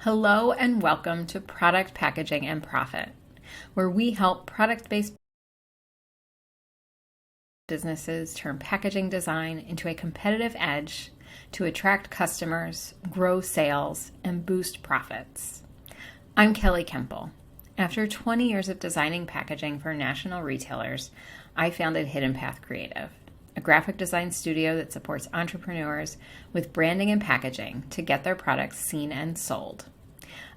Hello and welcome to Product Packaging and Profit, where we help product-based businesses turn packaging design into a competitive edge to attract customers, grow sales, and boost profits. I'm Kelley. After 20 years of designing packaging for national retailers, I founded Hidden Path Creative, a graphic design studio that supports entrepreneurs with branding and packaging to get their products seen and sold.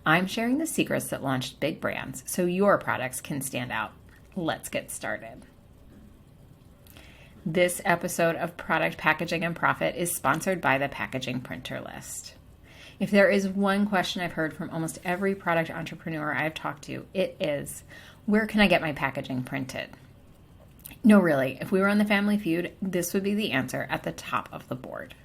I'm sharing the secrets that launched big brands so your products can stand out. Let's get started. This episode of Product Packaging and Profit is sponsored by the Packaging Printer List. If there is one question I've heard from almost every product entrepreneur I've talked to, it is, where can I get my packaging printed? No, really, if we were on the Family Feud, this would be the answer at the top of the board.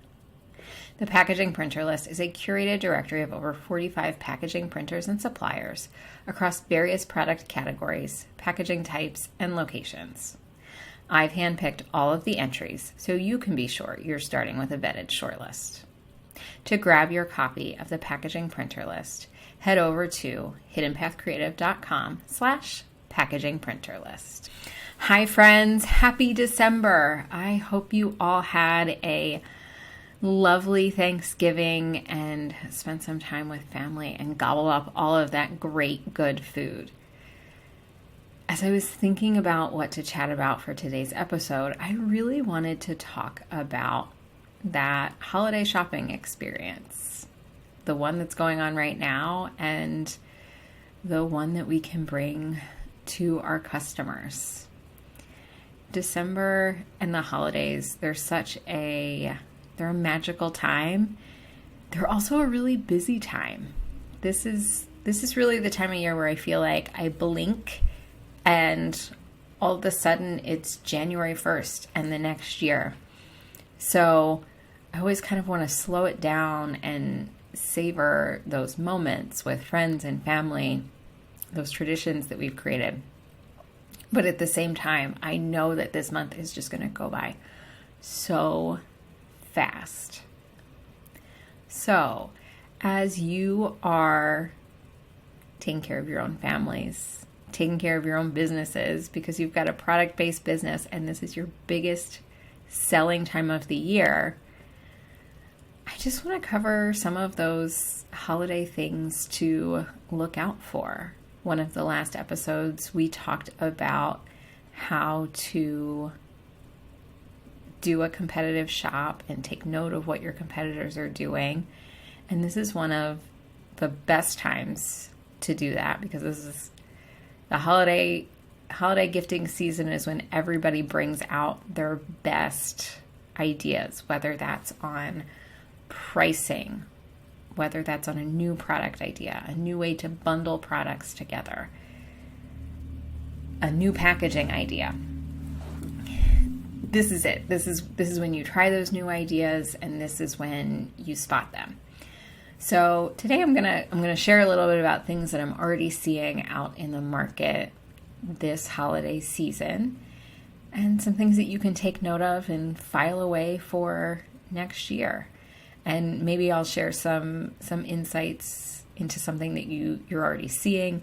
The Packaging Printer List is a curated directory of over 45 packaging printers and suppliers across various product categories, packaging types, and locations. I've handpicked all of the entries so you can be sure you're starting with a vetted shortlist. To grab your copy of the Packaging Printer List, head over to hiddenpathcreative.com/packagingprinterlist. Hi friends, happy December. I hope you all had a lovely Thanksgiving and spent some time with family and gobble up all of that great, good food. As I was thinking about what to chat about for today's episode, I really wanted to talk about that holiday shopping experience, the one that's going on right now and the one that we can bring to our customers. December and the holidays, they're a magical time. They're also a really busy time. This is really the time of year where I feel like I blink and all of a sudden it's January 1st and the next year. So I always kind of want to slow it down and savor those moments with friends and family, those traditions that we've created. But at the same time, I know that this month is just going to go by so fast. So, as you are taking care of your own families, taking care of your own businesses, because you've got a product-based business and this is your biggest selling time of the year, I just want to cover some of those holiday things to look out for. One of the last episodes, we talked about how to do a competitive shop and take note of what your competitors are doing. And this is one of the best times to do that because this is the holiday gifting season is when everybody brings out their best ideas, whether that's on pricing, whether that's on a new product idea, a new way to bundle products together, a new packaging idea. This is it. This is when you try those new ideas, and this is when you spot them. So today I'm gonna share a little bit about things that I'm already seeing out in the market this holiday season, and some things that you can take note of and file away for next year. And maybe I'll share some insights into something that you're already seeing.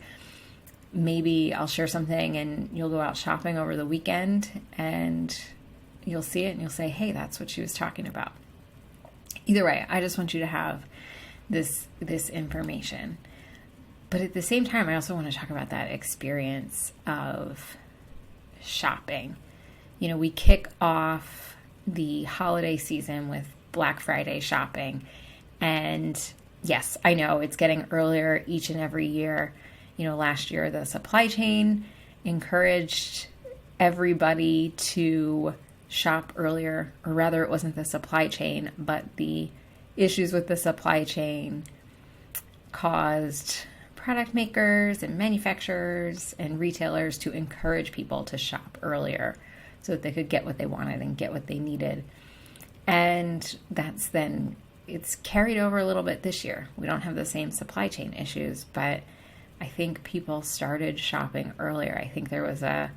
Maybe I'll share something and you'll go out shopping over the weekend and you'll see it and you'll say, hey, that's what she was talking about. Either way, I just want you to have this information. But at the same time, I also want to talk about that experience of shopping. You know, we kick off the holiday season with Black Friday shopping. And yes, I know it's getting earlier each and every year. You know, last year the supply chain encouraged everybody to shop earlier, or rather it wasn't the supply chain, but the issues with the supply chain caused product makers and manufacturers and retailers to encourage people to shop earlier so that they could get what they wanted and get what they needed. And it's carried over a little bit this year. We don't have the same supply chain issues, but I think people started shopping earlier. I think there was a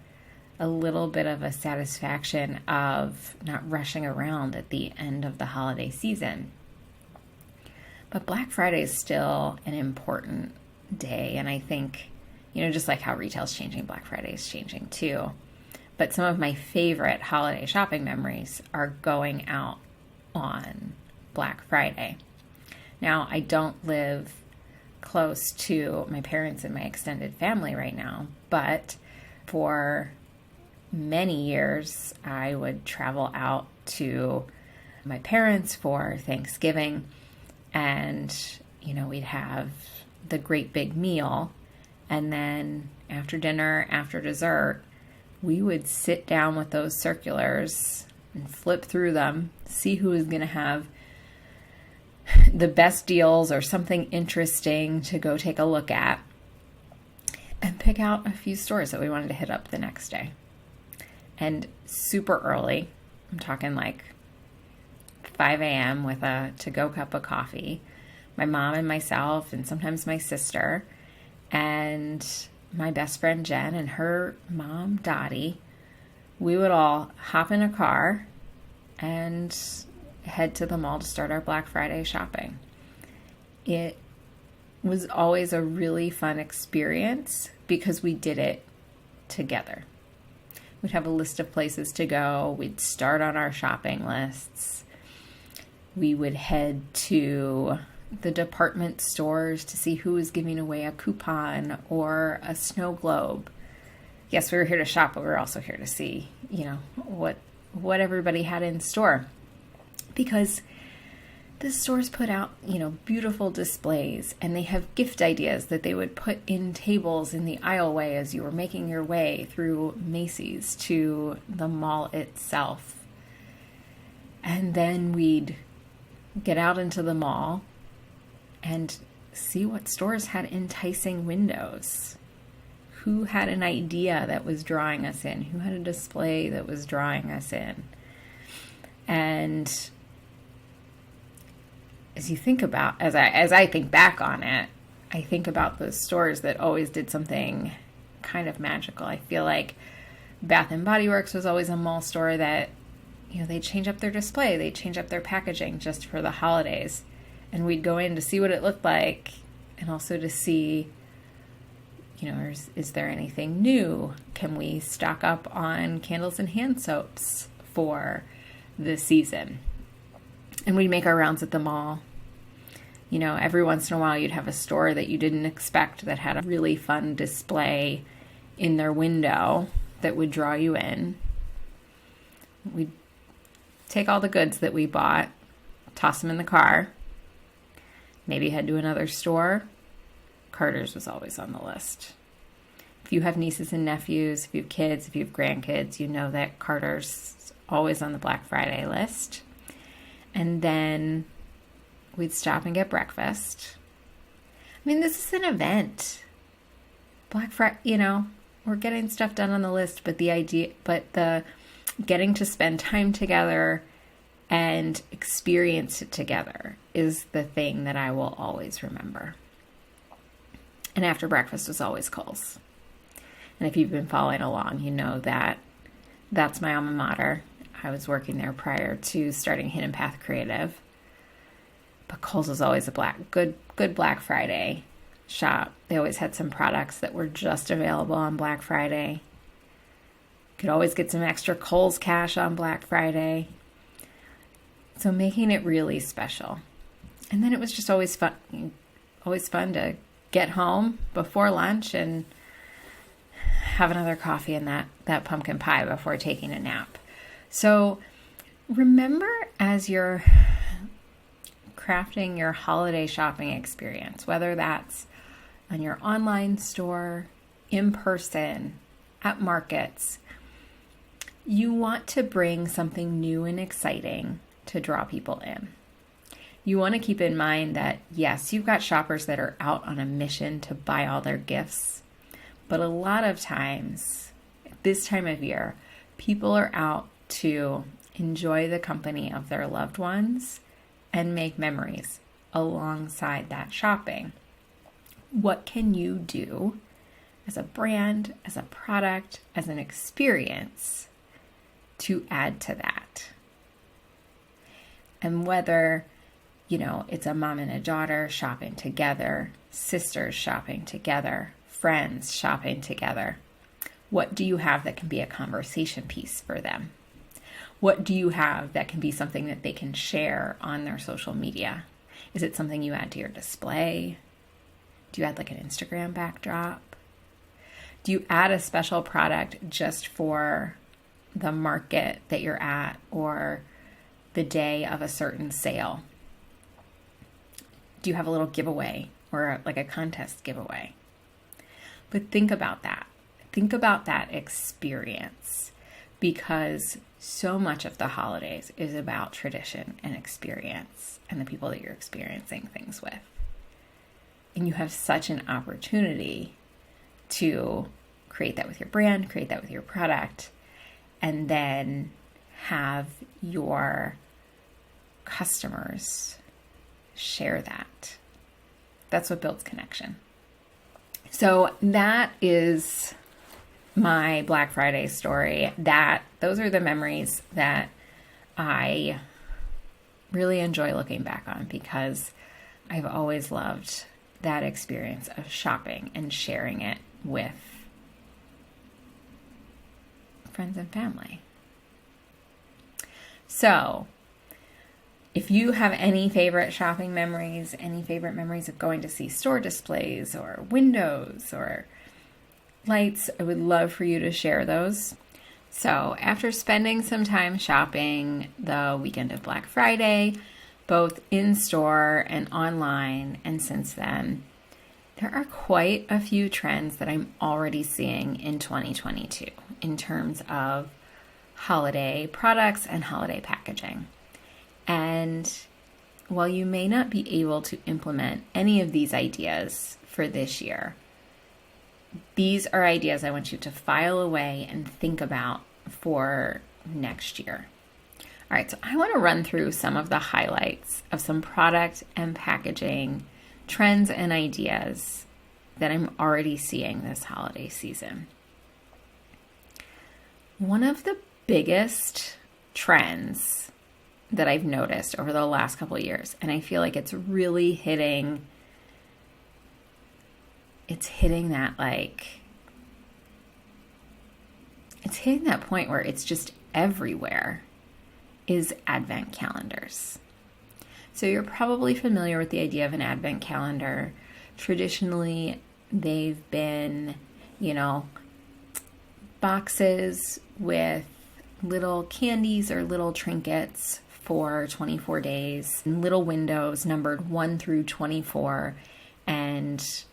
little bit of a satisfaction of not rushing around at the end of the holiday season. But Black Friday is still an important day. And I think, just like how retail's changing, Black Friday is changing too. But some of my favorite holiday shopping memories are going out on Black Friday. Now, I don't live close to my parents and my extended family right now, but for many years, I would travel out to my parents for Thanksgiving, and, we'd have the great big meal, and then after dinner, after dessert, we would sit down with those circulars and flip through them, see who was going to have the best deals or something interesting to go take a look at, and pick out a few stores that we wanted to hit up the next day. And super early, I'm talking like 5 a.m. with a to-go cup of coffee, my mom and myself, and sometimes my sister, and my best friend Jen and her mom Dottie, we would all hop in a car and head to the mall to start our Black Friday shopping. It was always a really fun experience because we did it together. We'd have a list of places to go. We'd start on our shopping lists. We would head to the department stores to see who was giving away a coupon or a snow globe. Yes, we were here to shop, but we were also here to see, what everybody had in store. Because the stores put out, beautiful displays, and they have gift ideas that they would put in tables in the aisleway as you were making your way through Macy's to the mall itself. And then we'd get out into the mall and see what stores had enticing windows. Who had an idea that was drawing us in? Who had a display that was drawing us in? And as you think about, as I think back on it, I think about those stores that always did something kind of magical. I feel like Bath and Body Works was always a mall store that, they change up their display, they change up their packaging just for the holidays. And we'd go in to see what it looked like, and also to see, is there anything new? Can we stock up on candles and hand soaps for the season? And we'd make our rounds at the mall. Every once in a while you'd have a store that you didn't expect that had a really fun display in their window that would draw you in. We'd take all the goods that we bought, toss them in the car, maybe head to another store. Carter's was always on the list. If you have nieces and nephews, if you have kids, if you have grandkids, you know that Carter's always on the Black Friday list. And then we'd stop and get breakfast. This is an event. Black Friday, we're getting stuff done on the list, but the getting to spend time together and experience it together is the thing that I will always remember. And after breakfast was always Kohl's. And if you've been following along, you know that that's my alma mater. I was working there prior to starting Hidden Path Creative. But Kohl's was always a good Black Friday shop. They always had some products that were just available on Black Friday. Could always get some extra Kohl's cash on Black Friday. So making it really special. And then it was just always fun to get home before lunch and have another coffee and that pumpkin pie before taking a nap. So remember, as you're crafting your holiday shopping experience, whether that's on your online store, in person, at markets, you want to bring something new and exciting to draw people in. You want to keep in mind that, yes, you've got shoppers that are out on a mission to buy all their gifts, but a lot of times, this time of year, people are out to enjoy the company of their loved ones and make memories alongside that shopping. What can you do as a brand, as a product, as an experience to add to that? And whether it's a mom and a daughter shopping together, sisters shopping together, friends shopping together. What do you have that can be a conversation piece for them? What do you have that can be something that they can share on their social media? Is it something you add to your display? Do you add like an Instagram backdrop? Do you add a special product just for the market that you're at or the day of a certain sale? Do you have a little giveaway or like a contest giveaway? But think about that. Think about that experience, because so much of the holidays is about tradition and experience and the people that you're experiencing things with. And you have such an opportunity to create that with your brand, create that with your product, and then have your customers share that. That's what builds connection. So that is my Black Friday story. Those are the memories that I really enjoy looking back on, because I've always loved that experience of shopping and sharing it with friends and family. So if you have any favorite shopping memories, any favorite memories of going to see store displays or windows or lights, I would love for you to share those. So after spending some time shopping the weekend of Black Friday, both in store and online, and since then, there are quite a few trends that I'm already seeing in 2022 in terms of holiday products and holiday packaging. And while you may not be able to implement any of these ideas for this year, these are ideas I want you to file away and think about for next year. All right, so I want to run through some of the highlights of some product and packaging trends and ideas that I'm already seeing this holiday season. One of the biggest trends that I've noticed over the last couple of years, and I feel like it's really hitting that point where it's just everywhere, is advent calendars. So you're probably familiar with the idea of an advent calendar. Traditionally, they've been, boxes with little candies or little trinkets for 24 days, little windows numbered 1 through 24. And,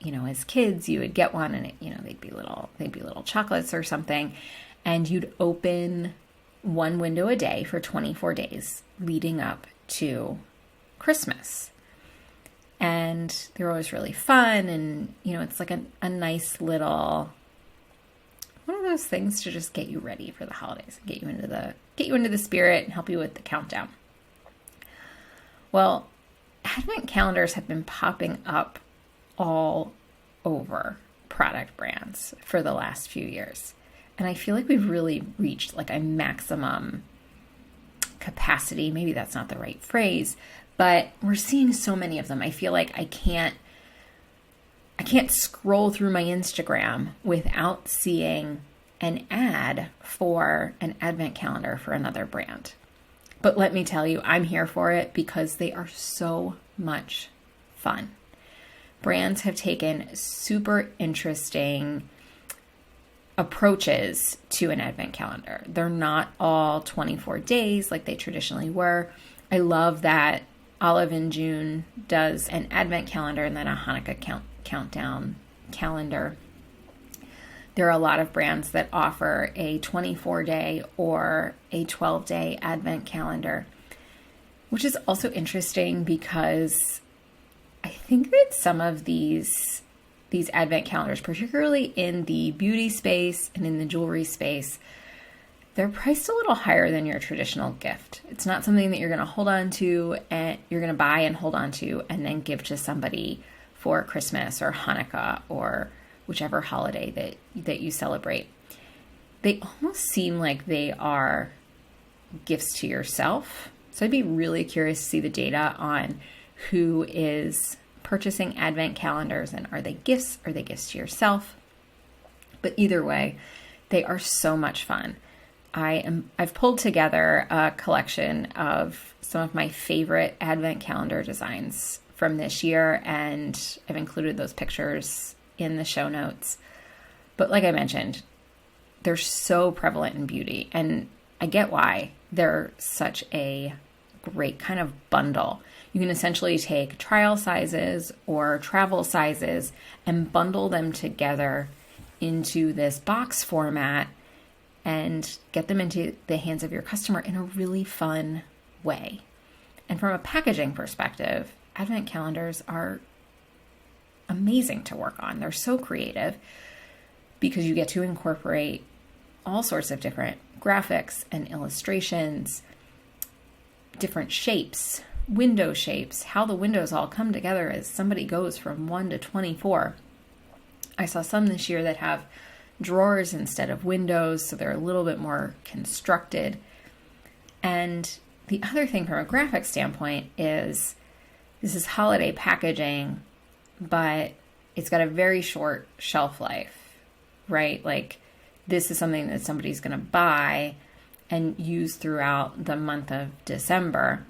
as kids, you would get one and they'd be little chocolates or something. And you'd open one window a day for 24 days leading up to Christmas. And they're always really fun. And, it's like a nice little, one of those things to just get you ready for the holidays, get you into the spirit and help you with the countdown. Well, advent calendars have been popping up all over product brands for the last few years. And I feel like we've really reached like a maximum capacity. Maybe that's not the right phrase, but we're seeing so many of them. I feel like I can't scroll through my Instagram without seeing an ad for an advent calendar for another brand. But let me tell you, I'm here for it because they are so much fun. Brands have taken super interesting approaches to an advent calendar. They're not all 24 days like they traditionally were. I love that Olive & June does an advent calendar and then a Hanukkah countdown calendar. There are a lot of brands that offer a 24-day or a 12-day advent calendar, which is also interesting because I think that some of these advent calendars, particularly in the beauty space and in the jewelry space, they're priced a little higher than your traditional gift. It's not something that you're going to hold on to and you're going to buy and hold on to and then give to somebody for Christmas or Hanukkah or whichever holiday that you celebrate. They almost seem like they are gifts to yourself So I'd be really curious to see the data on who is purchasing advent calendars, and are they gifts? Are they gifts to yourself? But either way, they are so much fun. I've pulled together a collection of some of my favorite advent calendar designs from this year, and I've included those pictures in the show notes. But like I mentioned, they're so prevalent in beauty, and I get why. They're such a great kind of bundle. You can essentially take trial sizes or travel sizes and bundle them together into this box format and get them into the hands of your customer in a really fun way. And from a packaging perspective, advent calendars are amazing to work on. They're so creative because you get to incorporate all sorts of different graphics and illustrations, different shapes, window shapes, how the windows all come together as somebody goes from 1 to 24. I saw some this year that have drawers instead of windows, so they're a little bit more constructed. And the other thing from a graphic standpoint is this is holiday packaging, but it's got a very short shelf life, right? Like this is something that somebody's going to buy and use throughout the month of December.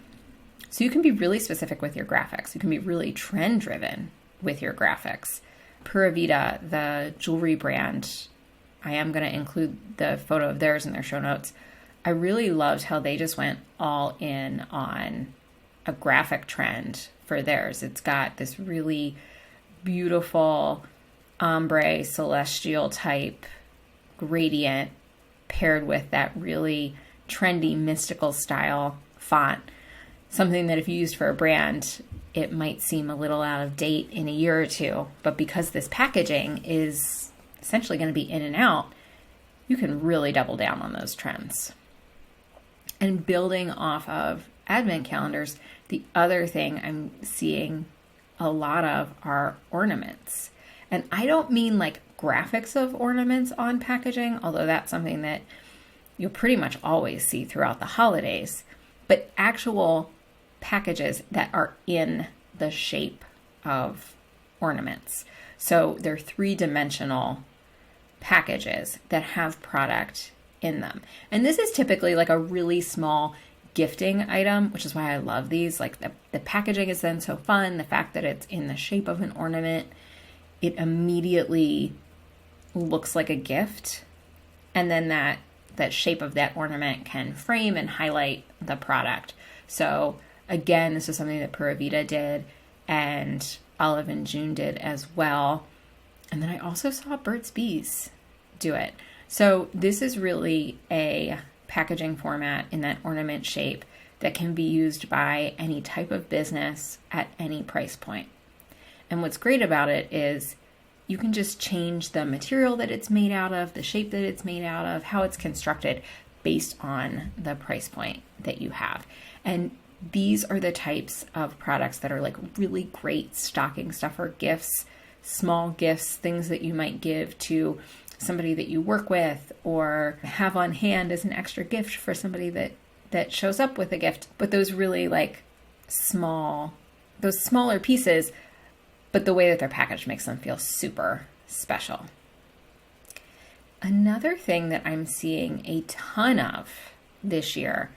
So you can be really specific with your graphics. You can be really trend driven with your graphics. Pura Vida, the jewelry brand, I am going to include the photo of theirs in their show notes. I really loved how they just went all in on a graphic trend for theirs. It's got this really beautiful ombre celestial type gradient paired with that really trendy mystical style font. Something that if you used for a brand, it might seem a little out of date in a year or two. But because this packaging is essentially going to be in and out, you can really double down on those trends. And building off of advent calendars, the other thing I'm seeing a lot of are ornaments. And I don't mean like graphics of ornaments on packaging, although that's something that you'll pretty much always see throughout the holidays, but actual packages that are in the shape of ornaments. So they're three-dimensional packages that have product in them. And this is typically like a really small gifting item, which is why I love these. Like the packaging is then so fun. The fact that it's in the shape of an ornament, it immediately looks like a gift. And then that shape of that ornament can frame and highlight the product. So again, this is something that Pura Vida did and Olive and June did as well. And then I also saw Burt's Bees do it. So this is really a packaging format in that ornament shape that can be used by any type of business at any price point. And what's great about it is you can just change the material that it's made out of, the shape that it's made out of, how it's constructed based on the price point that you have. And these are the types of products that are like really great stocking stuffer gifts, small gifts, things that you might give to somebody that you work with or have on hand as an extra gift for somebody that shows up with a gift. But those really like those smaller pieces, but the way that they're packaged makes them feel super special. Another thing that I'm seeing a ton of this year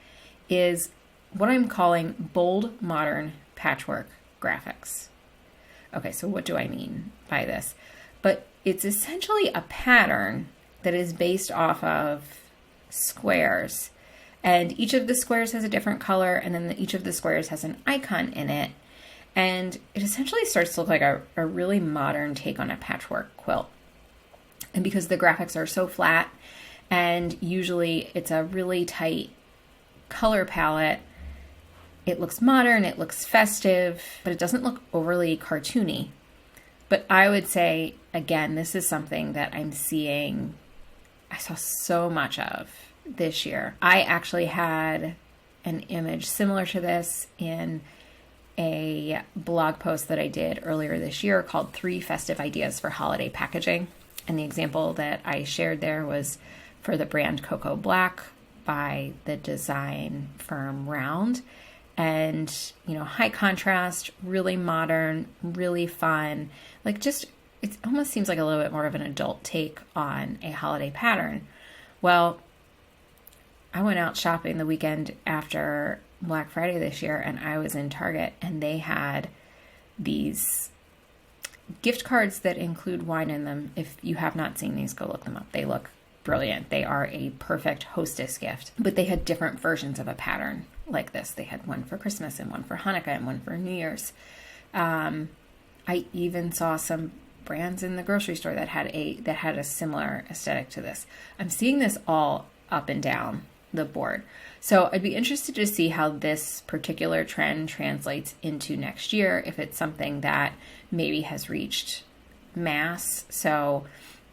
is what I'm calling bold modern patchwork graphics. Okay, so what do I mean by this? But it's essentially a pattern that is based off of squares. And each of the squares has a different color, and then each of the squares has an icon in it. And it essentially starts to look like a really modern take on a patchwork quilt. And because the graphics are so flat, and usually it's a really tight color palette, it looks modern, it looks festive, but it doesn't look overly cartoony. But I would say, again, this is something that I saw so much of this year. I actually had an image similar to this in a blog post that I did earlier this year called 3 Festive Ideas for Holiday Packaging. And the example that I shared there was for the brand Cocoa Black, by the design firm Round. And, high contrast, really modern, really fun, it almost seems like a little bit more of an adult take on a holiday pattern. Well, I went out shopping the weekend after Black Friday this year, and I was in Target, and they had these gift cards that include wine in them. If you have not seen these, go look them up. They look brilliant. They are a perfect hostess gift, but they had different versions of a pattern like this. They had one for Christmas and one for Hanukkah and one for New Year's. I even saw some brands in the grocery store that had a similar aesthetic to this. I'm seeing this all up and down the board. So I'd be interested to see how this particular trend translates into next year, if it's something that maybe has reached mass. So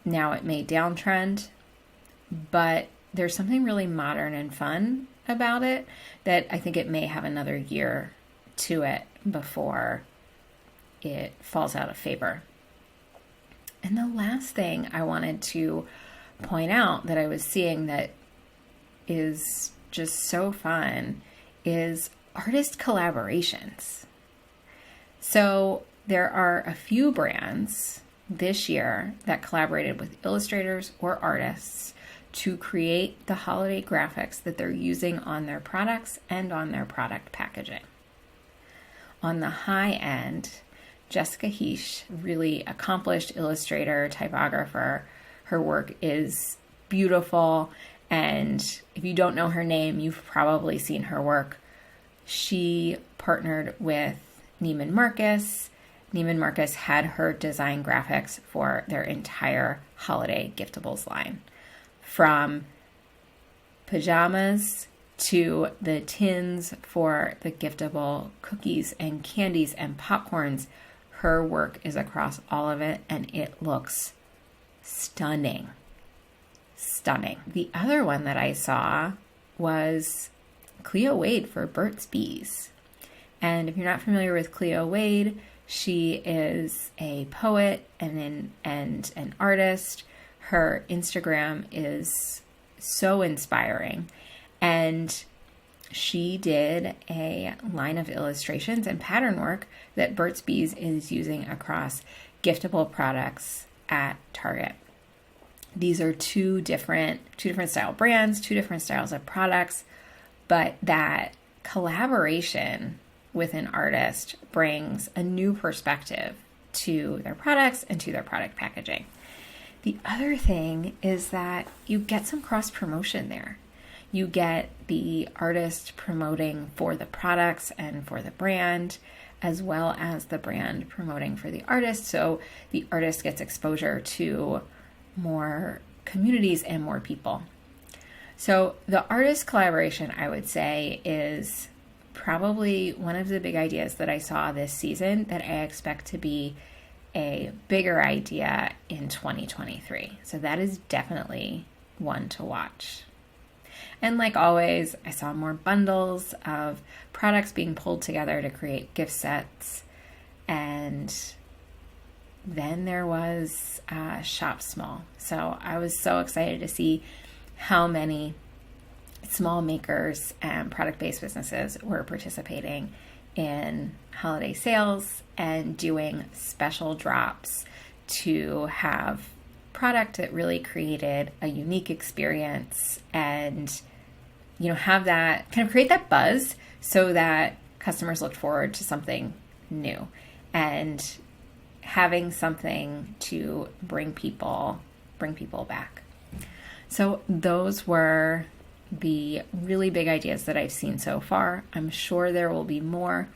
now it may downtrend, but there's something really modern and fun about it that I think it may have another year to it before it falls out of favor. And the last thing I wanted to point out that I was seeing that is just so fun is artist collaborations. So there are a few brands this year that collaborated with illustrators or artists to create the holiday graphics that they're using on their products and on their product packaging. On the high end, Jessica Heish, really accomplished illustrator, typographer. Her work is beautiful, and if you don't know her name, you've probably seen her work. She partnered with Neiman Marcus. Neiman Marcus had her design graphics for their entire holiday giftables line. From pajamas to the tins for the giftable cookies and candies and popcorns, her work is across all of it, and it looks stunning. Stunning. The other one that I saw was Cleo Wade for Burt's Bees. And if you're not familiar with Cleo Wade, she is a poet and an artist. Her Instagram is so inspiring. And she did a line of illustrations and pattern work that Burt's Bees is using across giftable products at Target. These are two different style brands, two different styles of products, but that collaboration with an artist brings a new perspective to their products and to their product packaging. The other thing is that you get some cross promotion there. You get the artist promoting for the products and for the brand, as well as the brand promoting for the artist. So the artist gets exposure to more communities and more people. So the artist collaboration, I would say, is probably one of the big ideas that I saw this season that I expect to be a bigger idea in 2023. So that is definitely one to watch. And like always, I saw more bundles of products being pulled together to create gift sets. And then there was Shop Small. So I was so excited to see how many small makers and product-based businesses were participating in holiday sales and doing special drops to have product that really created a unique experience and, have that kind of create that buzz so that customers look forward to something new and having something to bring people back. So those were the really big ideas that I've seen so far. I'm sure there will be more,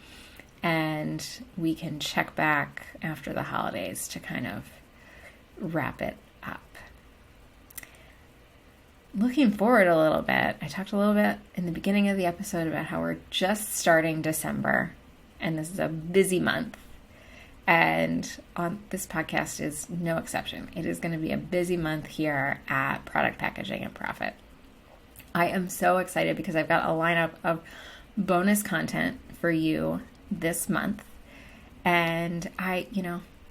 and we can check back after the holidays to kind of wrap it up. Looking forward a little bit, I talked a little bit in the beginning of the episode about how we're just starting December, and this is a busy month. And on this podcast is no exception. It is going to be a busy month here at Product Packaging and Profit. I am so excited because I've got a lineup of bonus content for you this month. And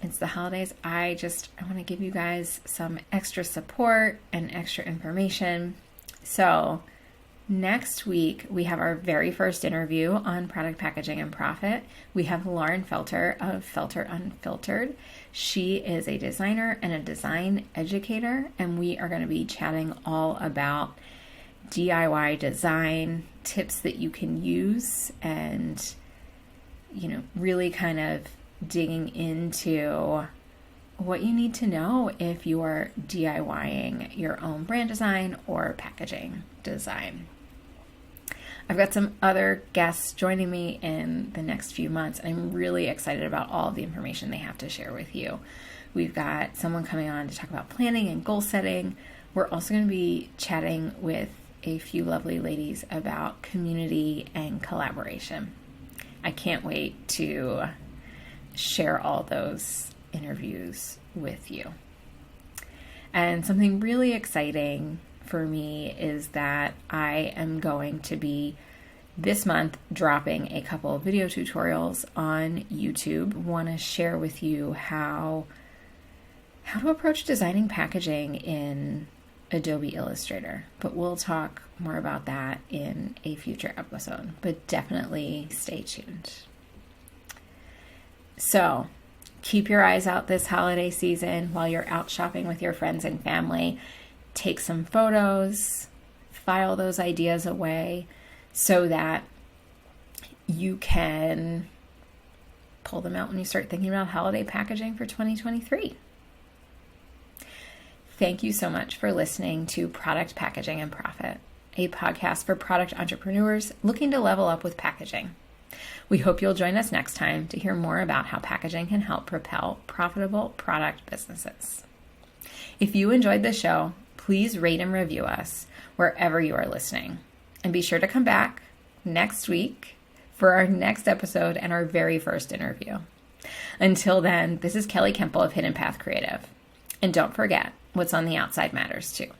it's the holidays. I want to give you guys some extra support and extra information. So Next week, we have our very first interview on product packaging and profit. We have Lauren Felter of Felter Unfiltered. She is a designer and a design educator, and we are going to be chatting all about DIY design, tips that you can use, and, really kind of digging into what you need to know if you are DIYing your own brand design or packaging design. I've got some other guests joining me in the next few months. I'm really excited about all of the information they have to share with you. We've got someone coming on to talk about planning and goal setting. We're also going to be chatting with a few lovely ladies about community and collaboration. I can't wait to share all those interviews with you. And something really exciting for me is that I am going to be this month dropping a couple of video tutorials on YouTube. Want to share with you how to approach designing packaging in Adobe Illustrator, but we'll talk more about that in a future episode, but definitely stay tuned. So keep your eyes out this holiday season while you're out shopping with your friends and family. Take some photos, file those ideas away so that you can pull them out when you start thinking about holiday packaging for 2023. Thank you so much for listening to Product Packaging and Profit, a podcast for product entrepreneurs looking to level up with packaging. We hope you'll join us next time to hear more about how packaging can help propel profitable product businesses. If you enjoyed the show, please rate and review us wherever you are listening. And be sure to come back next week for our next episode and our very first interview. Until then, this is Kelley Kemple of Hidden Path Creative. And don't forget, what's on the outside matters too.